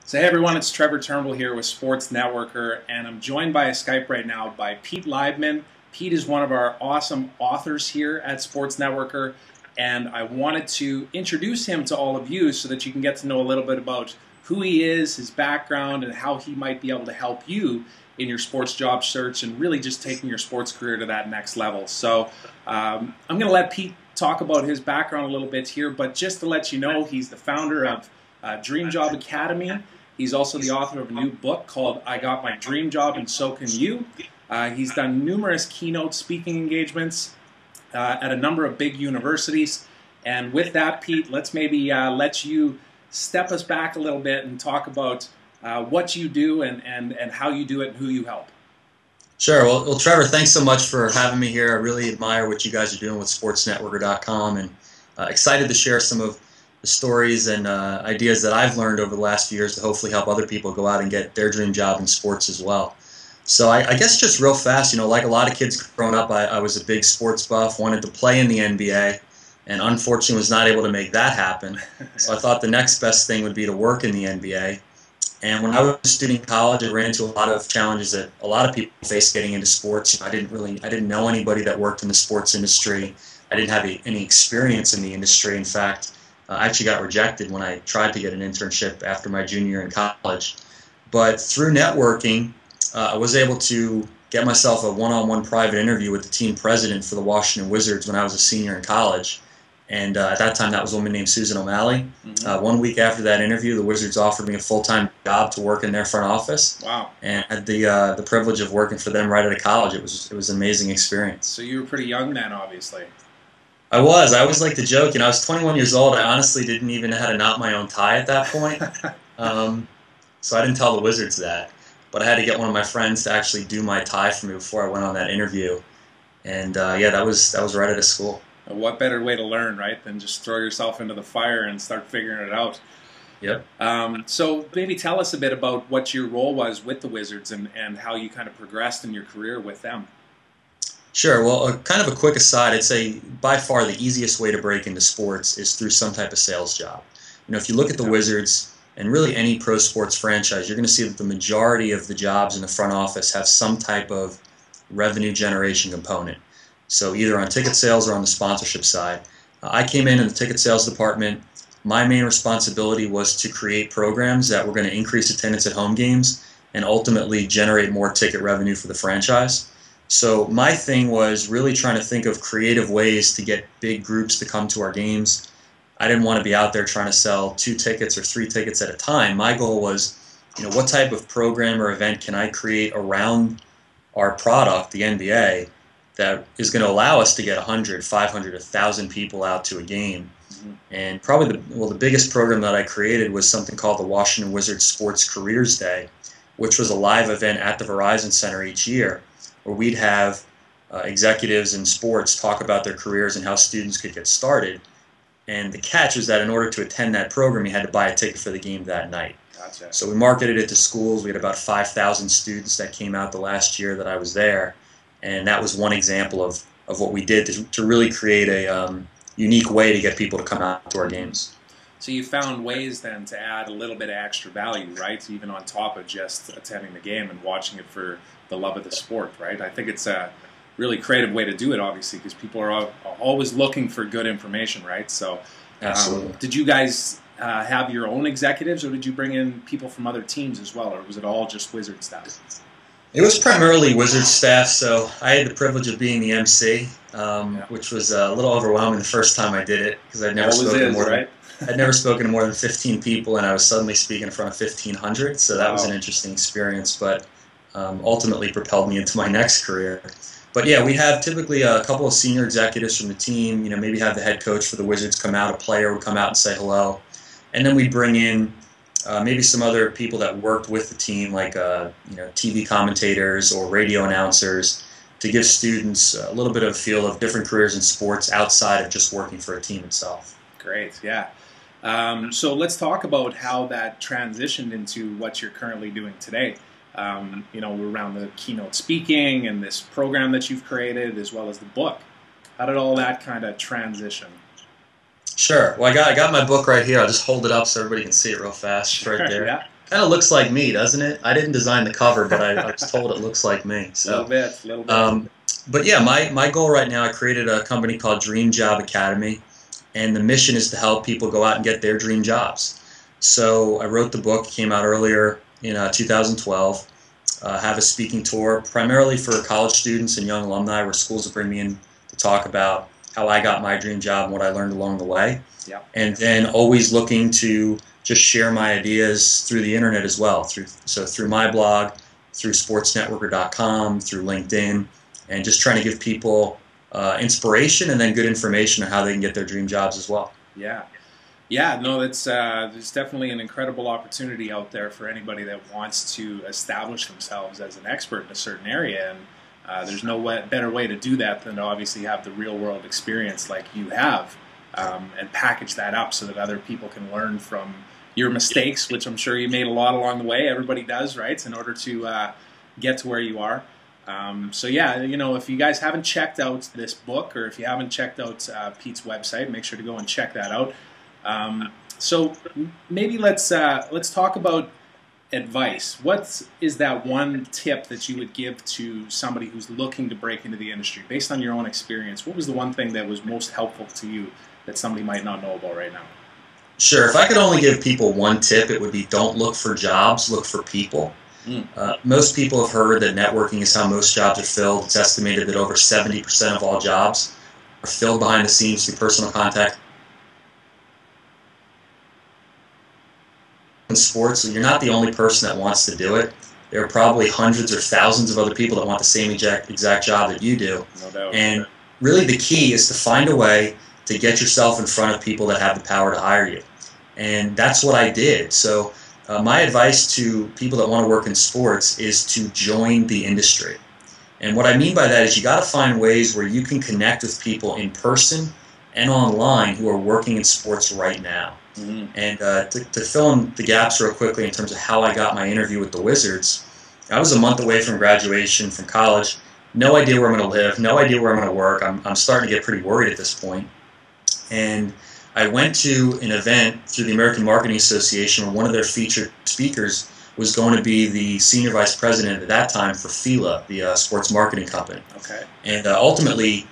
So hey everyone, it's Trevor Turnbull here with Sports Networker, and I'm joined by a Skype right now by Pete Liebman. Pete is one of our awesome authors here at Sports Networker, and I wanted to introduce him to all of you so that you can get to know a little bit about who he is, his background, and how he might be able to help you in your sports job search and really just taking your sports career to that next level. So I'm going to let Pete talk about his background a little bit here, but just to let you know, he's the founder of Dream Job Academy. He's also the author of a new book called I Got My Dream Job and So Can You. He's done numerous keynote speaking engagements at a number of big universities. And with that, Pete, let's maybe let you step us back a little bit and talk about what you do and how you do it and who you help. Sure. Well, Trevor, thanks so much for having me here. I really admire what you guys are doing with SportsNetworker.com, and excited to share some of the stories and ideas that I've learned over the last few years to hopefully help other people go out and get their dream job in sports as well. So I guess just real fast, like a lot of kids growing up, I was a big sports buff, wanted to play in the NBA, and unfortunately was not able to make that happen. So I thought the next best thing would be to work in the NBA. And when I was a student in college, I ran into a lot of challenges that a lot of people face getting into sports. I didn't know anybody that worked in the sports industry. I didn't have any experience in the industry. In fact, I actually got rejected when I tried to get an internship after my junior year in college. But through networking, I was able to get myself a one-on-one private interview with the team president for the Washington Wizards when I was a senior in college. And at that time, that was a woman named Susan O'Malley. 1 week after that interview, the Wizards offered me a full-time job to work in their front office. Wow! And I had the privilege of working for them right out of college. It was an amazing experience. So you were pretty young then, obviously. I always like to joke. I was 21 years old. I honestly didn't even know how to knot my own tie at that point. So I didn't tell the Wizards that. But I had to get one of my friends to actually do my tie for me before I went on that interview. And yeah, that was right out of school. What better way to learn, right, than just throw yourself into the fire and start figuring it out. Yep. So maybe tell us a bit about what your role was with the Wizards and how you kind of progressed in your career with them. Sure. Well, kind of a quick aside, I'd say by far the easiest way to break into sports is through some type of sales job. If you look at the Wizards and really any pro sports franchise, you're going to see that the majority of the jobs in the front office have some type of revenue generation component. So either on ticket sales or on the sponsorship side. I came in the ticket sales department. My main responsibility was to create programs that were going to increase attendance at home games and ultimately generate more ticket revenue for the franchise. So my thing was really trying to think of creative ways to get big groups to come to our games. I didn't want to be out there trying to sell 2 tickets or 3 tickets at a time. My goal was, what type of program or event can I create around our product, the NBA, that is going to allow us to get 100, 500, 1,000 people out to a game. And probably the biggest program that I created was something called the Washington Wizards Sports Careers Day, which was a live event at the Verizon Center each year, where we'd have executives in sports talk about their careers and how students could get started. And the catch was that in order to attend that program, you had to buy a ticket for the game that night. Gotcha. So we marketed it to schools. We had about 5,000 students that came out the last year that I was there. And that was one example of what we did to really create a unique way to get people to come out to our games. So you found ways then to add a little bit of extra value, right? Even on top of just attending the game and watching it for the love of the sport, right? I think it's a really creative way to do it, obviously, because people are always looking for good information, right? So absolutely. Did you guys have your own executives, or did you bring in people from other teams as well, or was it all just Wizard staff? It was primarily Wizards staff, so I had the privilege of being the MC, which was a little overwhelming the first time I did it because I'd never spoken to more than 15 people, and I was suddenly speaking in front of 1,500. So that was an interesting experience, but ultimately propelled me into my next career. But yeah, we have typically a couple of senior executives from the team. Maybe have the head coach for the Wizards come out, a player would come out and say hello, and then we bring in maybe some other people that worked with the team, like TV commentators or radio announcers, to give students a little bit of a feel of different careers in sports outside of just working for a team itself. Great, yeah. So let's talk about how that transitioned into what you're currently doing today. Around the keynote speaking and this program that you've created, as well as the book. How did all that kind of transition? Sure. Well, I got my book right here. I'll just hold it up so everybody can see it real fast. It's right there. Yeah. Kind of looks like me, doesn't it? I didn't design the cover, but I was told it looks like me. So, a little bit. But yeah, my goal right now, I created a company called Dream Job Academy, and the mission is to help people go out and get their dream jobs. So I wrote the book, came out earlier in 2012. Have a speaking tour, primarily for college students and young alumni, where schools will bring me in to talk about how I got my dream job and what I learned along the way. Yeah. And then always looking to just share my ideas through the internet as well, through my blog, through sportsnetworker.com, through LinkedIn, and just trying to give people inspiration and then good information on how they can get their dream jobs as well. Yeah. Yeah, no, that's there's definitely an incredible opportunity out there for anybody that wants to establish themselves as an expert in a certain area, and there's no better way to do that than to obviously have the real-world experience like you have, and package that up so that other people can learn from your mistakes, which I'm sure you made a lot along the way. Everybody does, right, in order to get to where you are. So yeah, you know, if you guys haven't checked out this book, or if you haven't checked out Pete's website, make sure to go and check that out. So maybe let's talk about advice. What is that one tip that you would give to somebody who's looking to break into the industry? Based on your own experience, what was the one thing that was most helpful to you that somebody might not know about right now? Sure. If I could only give people one tip, it would be don't look for jobs, look for people. Most people have heard that networking is how most jobs are filled. It's estimated that over 70% of all jobs are filled behind the scenes through personal contact. In sports, you're not the only person that wants to do it. There are probably hundreds or thousands of other people that want the same exact job that you do. No doubt. And really the key is to find a way to get yourself in front of people that have the power to hire you. And that's what I did. So my advice to people that want to work in sports is to join the industry. And what I mean by that is you got to find ways where you can connect with people in person and online who are working in sports right now. And to fill in the gaps real quickly in terms of how I got my interview with the Wizards, I was a month away from graduation from college, no idea where I'm going to live, no idea where I'm going to work. I'm starting to get pretty worried at this point. And I went to an event through the American Marketing Association where one of their featured speakers was going to be the senior vice president at that time for FILA, the sports marketing company. Okay. And ultimately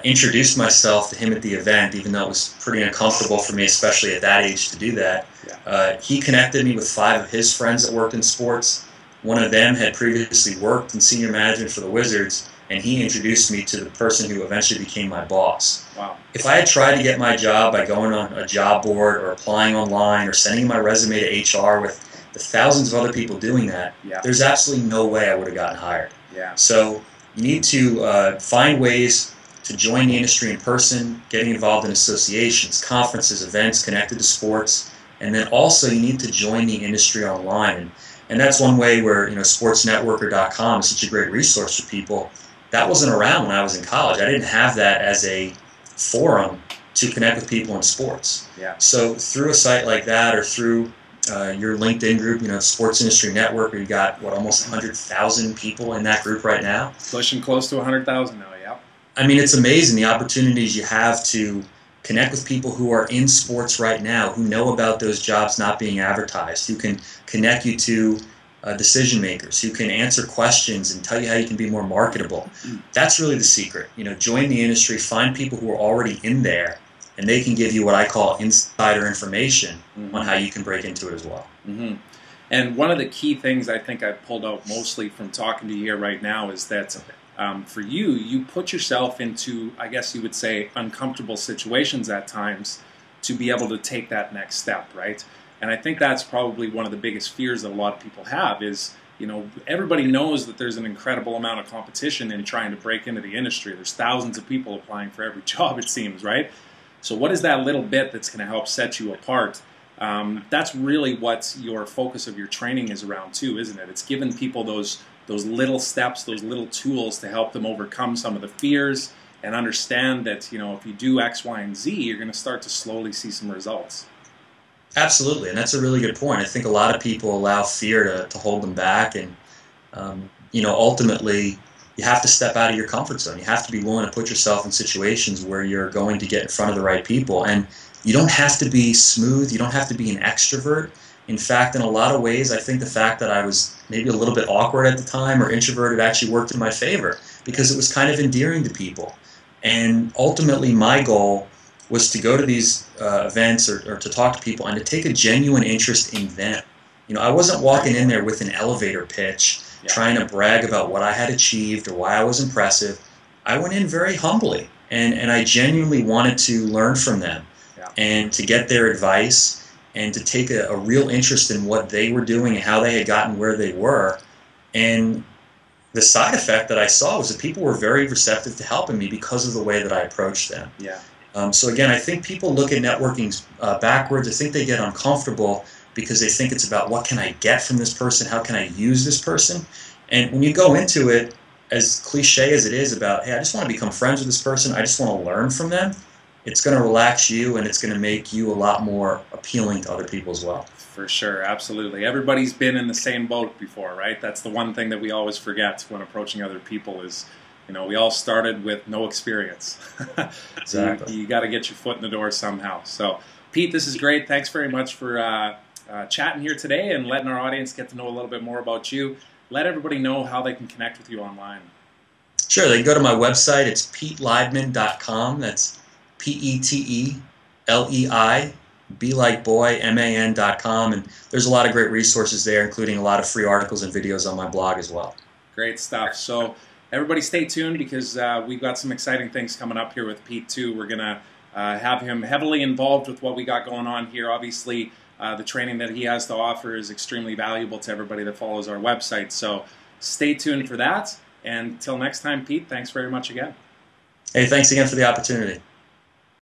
introduced myself to him at the event, even though it was pretty uncomfortable for me, especially at that age, to do that. Yeah. He connected me with 5 of his friends that worked in sports. One of them had previously worked in senior management for the Wizards, and he introduced me to the person who eventually became my boss. Wow. If I had tried to get my job by going on a job board or applying online or sending my resume to HR with the thousands of other people doing that, Yeah. there's absolutely no way I would have gotten hired. Yeah. So you need to find ways to join the industry in person, getting involved in associations, conferences, events connected to sports, and then also you need to join the industry online. And that's one way where, you know, sportsnetworker.com is such a great resource for people. That wasn't around when I was in college. I didn't have that as a forum to connect with people in sports. Yeah. So through a site like that, or through your LinkedIn group, you know, Sports Industry Network, where you got, what, almost 100,000 people in that group right now. Pushing close to 100,000 now, yeah. I mean, it's amazing the opportunities you have to connect with people who are in sports right now, who know about those jobs not being advertised, who can connect you to decision makers, who can answer questions and tell you how you can be more marketable. That's really the secret. You know, join the industry, find people who are already in there, and they can give you what I call insider information on how you can break into it as well. And one of the key things I think I pulled out mostly from talking to you here right now is that for you, you put yourself into, I guess you would say, uncomfortable situations at times to be able to take that next step, right? And I think that's probably one of the biggest fears that a lot of people have is, you know, everybody knows that there's an incredible amount of competition in trying to break into the industry. There's thousands of people applying for every job, it seems, right? So what is that little bit that's going to help set you apart? That's really what your focus of your training is around too, isn't it? It's giving people those little steps, those little tools to help them overcome some of the fears and understand that, you know, if you do X, Y, and Z, you're going to start to slowly see some results. Absolutely, and that's a really good point. I think a lot of people allow fear to hold them back, and you know, ultimately, you have to step out of your comfort zone. You have to be willing to put yourself in situations where you're going to get in front of the right people, and you don't have to be smooth. You don't have to be an extrovert. In fact, in a lot of ways, I think the fact that I was maybe a little bit awkward at the time or introverted actually worked in my favor because it was kind of endearing to people. And ultimately, my goal was to go to these events or to talk to people and to take a genuine interest in them. You know, I wasn't walking in there with an elevator pitch, trying to brag about what I had achieved or why I was impressive. I went in very humbly, and I genuinely wanted to learn from them and to get their advice and to take a real interest in what they were doing and how they had gotten where they were. And the side effect that I saw was that people were very receptive to helping me because of the way that I approached them. So again, I think people look at networking backwards. I think they get uncomfortable because they think it's about what can I get from this person, how can I use this person. And when you go into it, as cliche as it is about, hey, I just want to become friends with this person, I just want to learn from them, it's going to relax you and it's going to make you a lot more appealing to other people as well. For sure, absolutely. Everybody's been in the same boat before, right? That's the one thing that we always forget when approaching other people is, you know, we all started with no experience. Exactly. So you got to get your foot in the door somehow. So, Pete, this is great. Thanks very much for chatting here today and letting our audience get to know a little bit more about you. Let everybody know how they can connect with you online. Sure, they can go to my website. It's PeteLiebman.com. That's PeteLei, B like boy, MAN.com. And there's a lot of great resources there, including a lot of free articles and videos on my blog as well. Great stuff. So everybody stay tuned because we've got some exciting things coming up here with Pete too. We're going to have him heavily involved with what we got going on here. Obviously, the training that he has to offer is extremely valuable to everybody that follows our website. So stay tuned for that. And until next time, Pete, thanks very much again. Hey, thanks again for the opportunity.